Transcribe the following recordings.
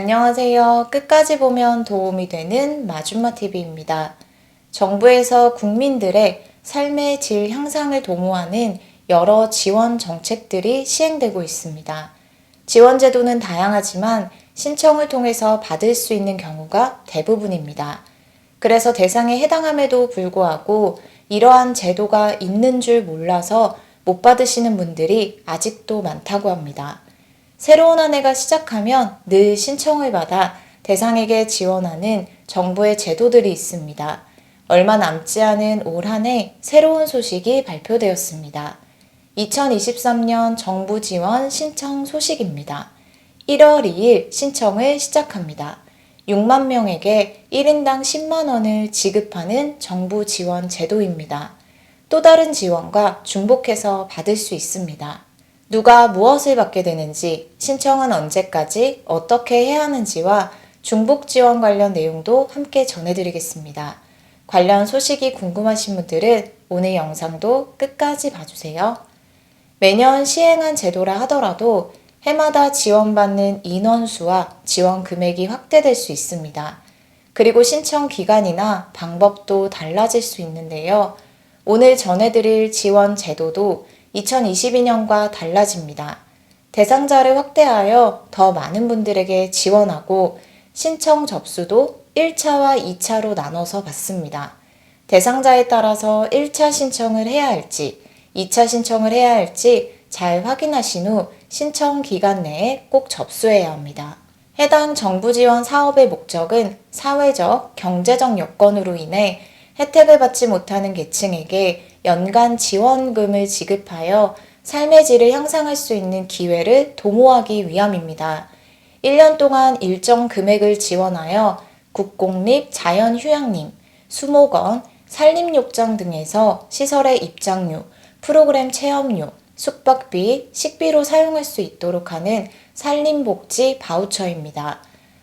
안녕하세요. 끝까지 보면 도움이 되는 마줌마TV입니다. 정부에서 국민들의 삶의 질 향상을 도모하는 여러 지원 정책들이 시행되고 있습니다. 지원 제도는 다양하지만 신청을 통해서 받을 수 있는 경우가 대부분입니다. 그래서 대상에 해당함에도 불구하고 이러한 제도가 있는 줄 몰라서 못 받으시는 분들이 아직도 많다고 합니다. 새로운 한 해가 시작하면 늘 신청을 받아 대상에게 지원하는 정부의 제도들이 있습니다. 얼마 남지 않은 올 한 해 새로운 소식이 발표되었습니다. 2023년 정부 지원 신청 소식입니다. 1월 2일 신청을 시작합니다. 6만 명에게 1인당 10만 원을 지급하는 정부 지원 제도입니다. 또 다른 지원과 중복해서 받을 수 있습니다. 누가 무엇을 받게 되는지, 신청은 언제까지 어떻게 해야 하는지와 중복 지원 관련 내용도 함께 전해드리겠습니다. 관련 소식이 궁금하신 분들은 오늘 영상도 끝까지 봐주세요. 매년 시행한 제도라 하더라도 해마다 지원받는 인원수와 지원 금액이 확대될 수 있습니다. 그리고 신청 기간이나 방법도 달라질 수 있는데요. 오늘 전해드릴 지원 제도도 2022년과 달라집니다. 대상자를 확대하여 더 많은 분들에게 지원하고 신청 접수도 1차와 2차로 나눠서 받습니다. 대상자에 따라서 1차 신청을 해야 할지, 2차 신청을 해야 할지 잘 확인하신 후 신청 기간 내에 꼭 접수해야 합니다. 해당 정부 지원 사업의 목적은 사회적, 경제적 여건으로 인해 혜택을 받지 못하는 계층에게 연간 지원금을 지급하여 삶의 질을 향상할 수 있는 기회를 도모하기 위함입니다. 1년 동안 일정 금액을 지원하여 국공립 자연휴양림, 수목원, 산림욕장 등에서 시설의 입장료, 프로그램 체험료, 숙박비, 식비로 사용할 수 있도록 하는 산림복지 바우처입니다.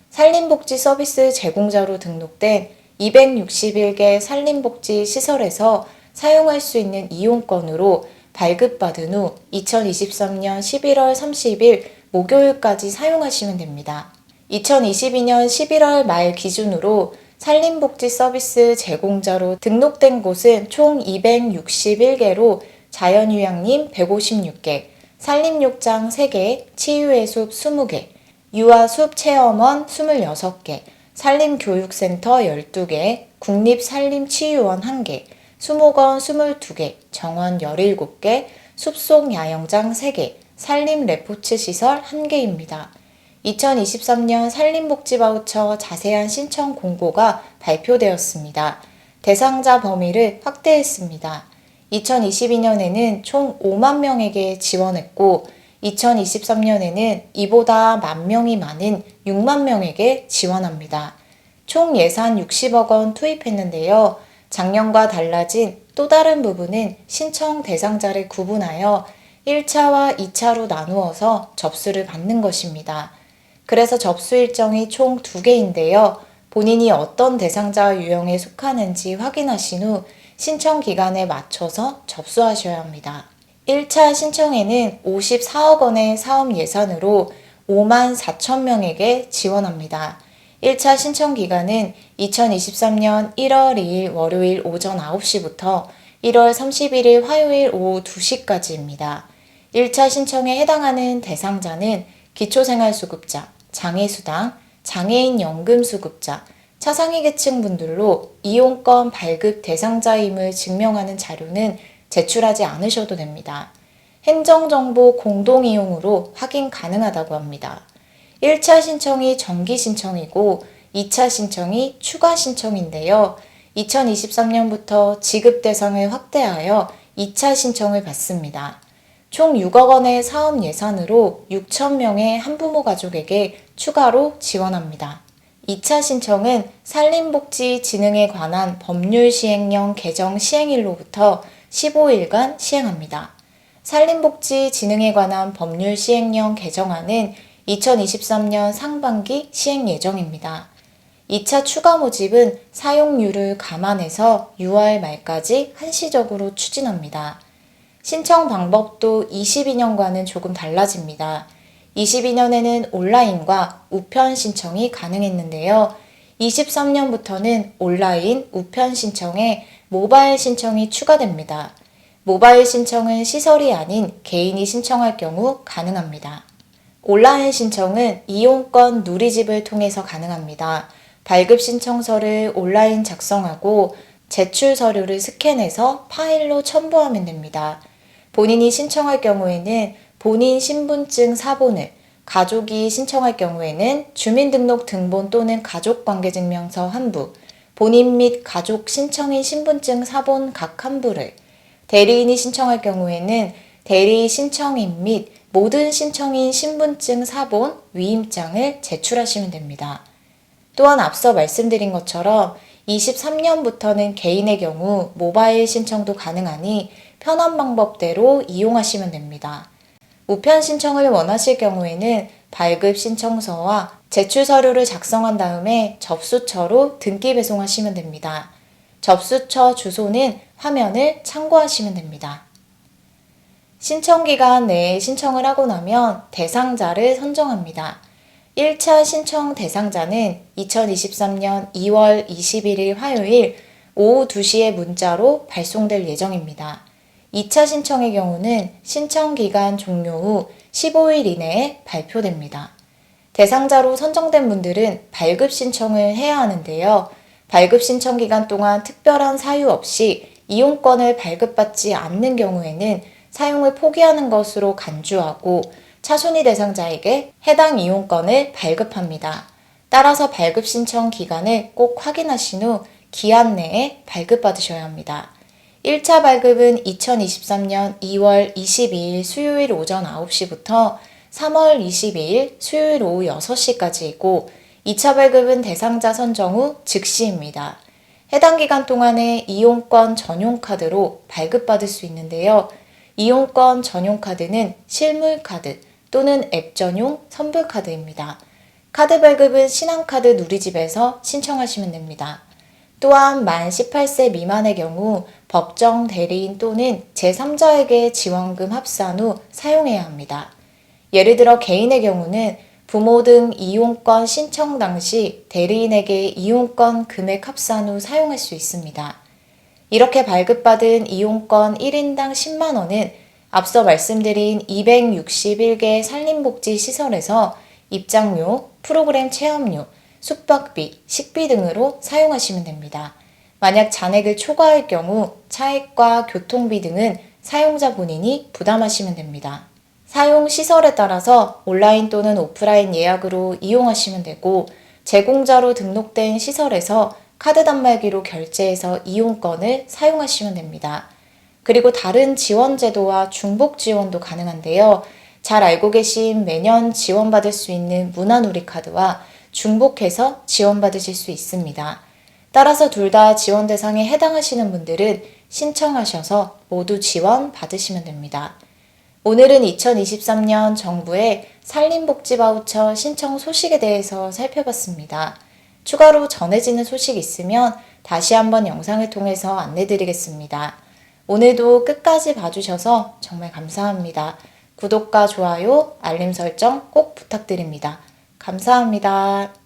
산림복지 서비스 제공자로 등록된 261개 산림복지 시설에서 사용할 수 있는 이용권으로 발급받은 후 2023년 11월 30일 목요일까지 사용하시면 됩니다. 2022년 11월 말 기준으로 산림복지 서비스 제공자로 등록된 곳은 총 261개로 자연휴양림 156개, 산림욕장 3개, 치유해숲 20개, 유아숲 체험원 26개, 산림교육센터 12개, 국립산림치유원 1개, 수목원 22개, 정원 17개, 숲속 야영장 3개, 산림 레포츠 시설 1개입니다. 2023년 산림복지 바우처 자세한 신청 공고가 발표되었습니다. 대상자 범위를 확대했습니다. 2022년에는 총 5만 명에게 지원했고 2023년에는 이보다 만 명이 많은 6만 명에게 지원합니다. 총 예산 60억 원 투입했는데요. 작년과 달라진 또 다른 부분은 신청 대상자를 구분하여 1차와 2차로 나누어서 접수를 받는 것입니다. 그래서 접수 일정이 총 2개인데요. 본인이 어떤 대상자 유형에 속하는지 확인하신 후 신청 기간에 맞춰서 접수하셔야 합니다. 1차 신청에는 54억 원의 사업 예산으로 5만 4천 명에게 지원합니다. 1차 신청 기간은 2023년 1월 2일 월요일 오전 9시부터 1월 31일 화요일 오후 2시까지입니다. 1차 신청에 해당하는 대상자는 기초생활수급자, 장애수당, 장애인연금수급자, 차상위 계층 분들로 이용권 발급 대상자임을 증명하는 자료는 제출하지 않으셔도 됩니다. 행정정보 공동이용으로 확인 가능하다고 합니다. 1차 신청이 정기 신청이고 2차 신청이 추가 신청인데요. 2023년부터 지급 대상을 확대하여 2차 신청을 받습니다. 총 6억 원의 사업 예산으로 6천 명의 한부모 가족에게 추가로 지원합니다. 2차 신청은 산림복지진흥에 관한 법률 시행령 개정 시행일로부터 15일간 시행합니다. 산림복지진흥에 관한 법률 시행령 개정안은 2023년 상반기 시행 예정입니다. 2차 추가 모집은 사용률을 감안해서 6월 말까지 한시적으로 추진합니다. 신청 방법도 22년과는 조금 달라집니다. 22년에는 온라인과 우편 신청이 가능했는데요. 23년부터는 온라인 우편 신청에 모바일 신청이 추가됩니다. 모바일 신청은 시설이 아닌 개인이 신청할 경우 가능합니다. 온라인 신청은 이용권 누리집을 통해서 가능합니다. 발급 신청서를 온라인 작성하고 제출 서류를 스캔해서 파일로 첨부하면 됩니다. 본인이 신청할 경우에는 본인 신분증 사본을, 가족이 신청할 경우에는 주민등록 등본 또는 가족관계증명서 한 부, 본인 및 가족 신청인 신분증 사본 각 한 부를, 대리인이 신청할 경우에는 대리 신청인 및 모든 신청인 신분증 사본, 위임장을 제출하시면 됩니다. 또한 앞서 말씀드린 것처럼 23년부터는 개인의 경우 모바일 신청도 가능하니 편한 방법대로 이용하시면 됩니다. 우편 신청을 원하실 경우에는 발급 신청서와 제출 서류를 작성한 다음에 접수처로 등기 배송하시면 됩니다. 접수처 주소는 화면을 참고하시면 됩니다. 신청 기간 내에 신청을 하고 나면 대상자를 선정합니다. 1차 신청 대상자는 2023년 2월 21일 화요일 오후 2시에 문자로 발송될 예정입니다. 2차 신청의 경우는 신청 기간 종료 후 15일 이내에 발표됩니다. 대상자로 선정된 분들은 발급 신청을 해야 하는데요. 발급 신청 기간 동안 특별한 사유 없이 이용권을 발급받지 않는 경우에는 사용을 포기하는 것으로 간주하고 차순위 대상자에게 해당 이용권을 발급합니다. 따라서 발급 신청 기간을 꼭 확인하신 후 기한 내에 발급받으셔야 합니다. 1차 발급은 2023년 2월 22일 수요일 오전 9시부터 3월 22일 수요일 오후 6시까지이고 2차 발급은 대상자 선정 후 즉시입니다. 해당 기간 동안에 이용권 전용 카드로 발급받을 수 있는데요. 이용권 전용 카드는 실물 카드 또는 앱 전용 선불 카드입니다. 카드 발급은 신한카드 누리집에서 신청하시면 됩니다. 또한 만 18세 미만의 경우 법정 대리인 또는 제3자에게 지원금 합산 후 사용해야 합니다. 예를 들어 개인의 경우는 부모 등 이용권 신청 당시 대리인에게 이용권 금액 합산 후 사용할 수 있습니다. 이렇게 발급받은 이용권 1인당 10만 원은 앞서 말씀드린 261개 산림복지시설에서 입장료, 프로그램 체험료, 숙박비, 식비 등으로 사용하시면 됩니다. 만약 잔액을 초과할 경우 차액과 교통비 등은 사용자 본인이 부담하시면 됩니다. 사용 시설에 따라서 온라인 또는 오프라인 예약으로 이용하시면 되고 제공자로 등록된 시설에서 카드 단말기로 결제해서 이용권을 사용하시면 됩니다. 그리고 다른 지원 제도와 중복 지원도 가능한데요. 잘 알고 계신 매년 지원받을 수 있는 문화누리카드와 중복해서 지원받으실 수 있습니다. 따라서 둘 다 지원 대상에 해당하시는 분들은 신청하셔서 모두 지원 받으시면 됩니다. 오늘은 2023년 정부의 산림복지 바우처 신청 소식에 대해서 살펴봤습니다. 추가로 전해지는 소식이 있으면 다시 한번 영상을 통해서 안내드리겠습니다. 오늘도 끝까지 봐주셔서 정말 감사합니다. 구독과 좋아요, 알림 설정 꼭 부탁드립니다. 감사합니다.